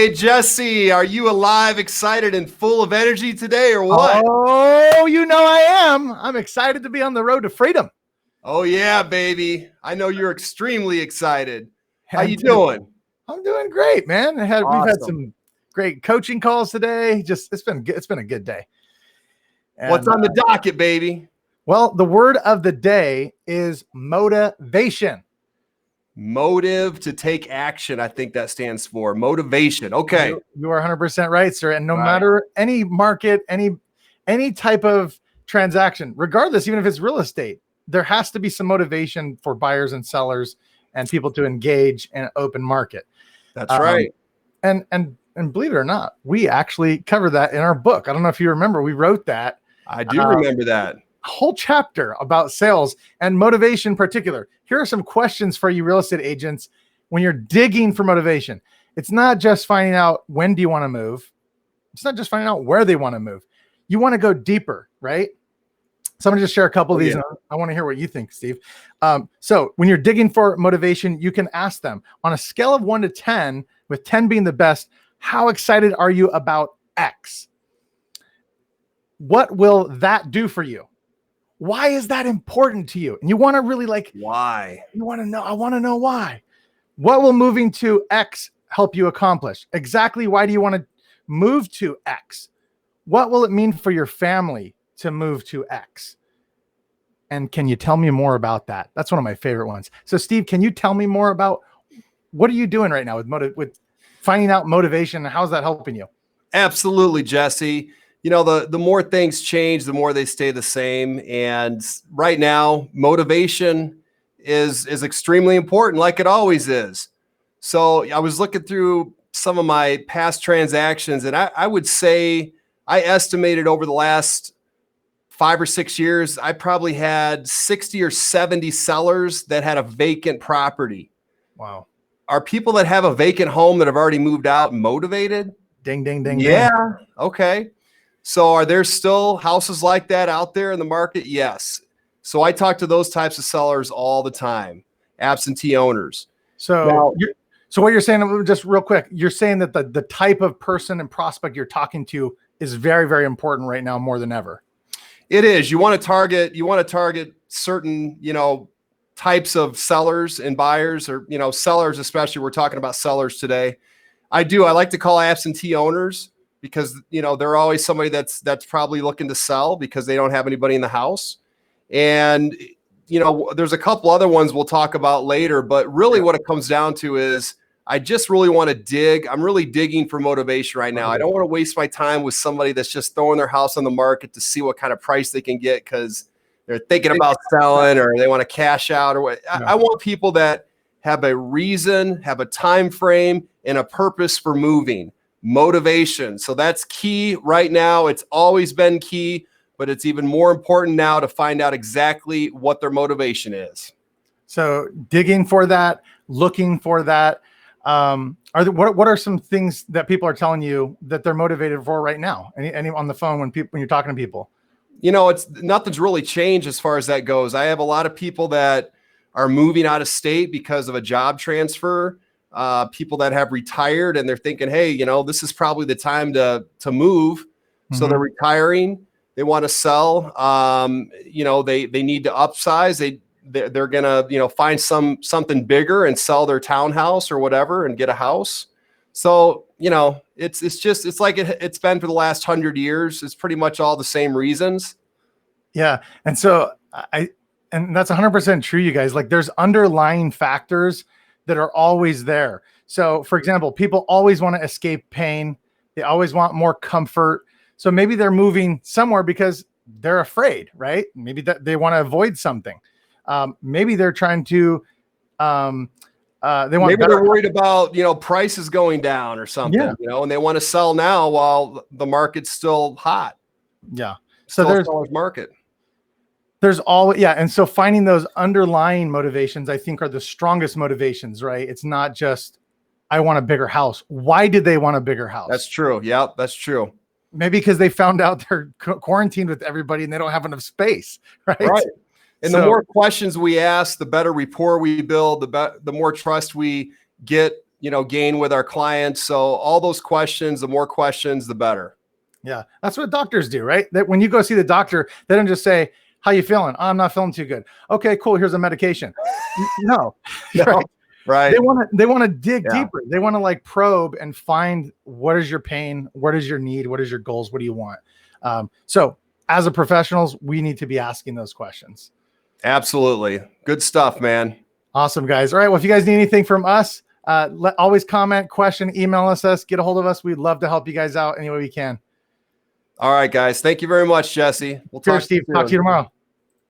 Hey, Jesse, are you alive, excited, and full of energy today or what? Oh, I am. I'm excited to be on the road to freedom. Oh, yeah, baby. I know you're extremely excited. How And you doing? I'm doing great, man. We've had Awesome. some great coaching calls today. Just it's been a good day. What's And on the docket, baby? well, the word of the day is motivation. Motive to take action. I think that stands for motivation. Okay. You are 100% right, sir. And no Right. matter any market, any type of transaction, regardless, even if it's real estate, there has to be some motivation for buyers and sellers and people to engage in an open market. That's right. And believe it or not, we actually cover that in our book. I don't know if you remember, we wrote that I do remember that. whole chapter about sales and motivation in particular. Here are some questions for you real estate agents when you're digging for motivation. It's not just finding out when do you want to move. It's not just finding out where they want to move. You want to go deeper, right? So I'm going to just share a couple of these. Yeah. And I want to hear what you think, Steve. So when you're digging for motivation, you can ask them on a scale of 1 to 10, with 10 being the best, how excited are you about X? What will that do for you? Why is that important to you? And you want to really Why? you want to know, I want to know why. What will moving to X help you accomplish? Exactly why do you want to move to X? What will it mean for your family to move to X? And can you tell me more about that? That's one of my favorite ones. So Steve, can you tell me more about what are you doing right now with finding out motivation, and how's that helping you? Absolutely, Jesse. You know, the more things change, the more they stay the same. And right now, motivation is extremely important, like it always is. So I was looking through some of my past transactions, and I would say I estimated over the last 5 or 6 years, I probably had 60 or 70 sellers that had a vacant property. Wow. Are people that have a vacant home that have already moved out motivated? Ding, ding, ding, Yeah. ding. Okay. So are there still houses like that out there in the market? Yes. So I talk to those types of sellers all the time, absentee owners. So what you're saying, just real quick, you're saying that the type of person and prospect you're talking to is very, very important right now more than ever. It is. You want to target certain, types of sellers and buyers, or, sellers, especially. We're talking about sellers today. I like to call absentee owners because, they're always somebody that's probably looking to sell because they don't have anybody in the house. And, there's a couple other ones we'll talk about later, but really what it comes down to is I just really want to dig. I'm really digging for motivation right now. I don't want to waste my time with somebody that's just throwing their house on the market to see what kind of price they can get because they're thinking about selling or they want to cash out or what. I want people that have a reason, have a time frame, and a purpose for moving. Motivation. So that's key right now. It's always been key, but it's even more important now to find out exactly what their motivation is. So digging for that, looking for that. What are some things that people are telling you that they're motivated for right now? Any on the phone when you're talking to people? It's nothing's really changed as far as that goes. I have a lot of people that are moving out of state because of a job transfer. People that have retired and they're thinking, hey, this is probably the time to move. So they're retiring. They want to sell. They need to upsize. They're gonna find something bigger and sell their townhouse or whatever and get a house. So it's like it's been for the last 100 years. It's pretty much all the same reasons. Yeah, and so and that's 100% true, you guys. Like there's underlying factors that are always there. So for example, people always want to escape pain. They always want more comfort. So maybe they're moving somewhere because they're afraid, right? Maybe that they want to avoid something. Maybe they're trying to, maybe they're worried about, prices going down or something, and they want to sell now while the market's still hot. Yeah. So there's a market. And so finding those underlying motivations, I think, are the strongest motivations, right? It's not just, I want a bigger house. Why did they want a bigger house? That's true. Yeah, that's true. Maybe because they found out they're quarantined with everybody and they don't have enough space, right? Right. And the more questions we ask, the better rapport we build, the more trust we get gain with our clients. So all those questions, the more questions, the better. Yeah, that's what doctors do, right? That when you go see the doctor, they don't just say, "How you feeling?" "Oh, I'm not feeling too good." "Okay, cool. Here's a medication." No, right? Right. They want to dig Yeah. deeper. They want to like probe and find what is your pain, what is your need, what is your goals, what do you want. So as a professionals, we need to be asking those questions. Absolutely. Good stuff, man. Awesome, guys. All right. Well, if you guys need anything from us, always comment, question, email us, get a hold of us. We'd love to help you guys out any way we can. All right, guys. Thank you very much, Jesse. We'll Cheers, Steve. Talk to you tomorrow.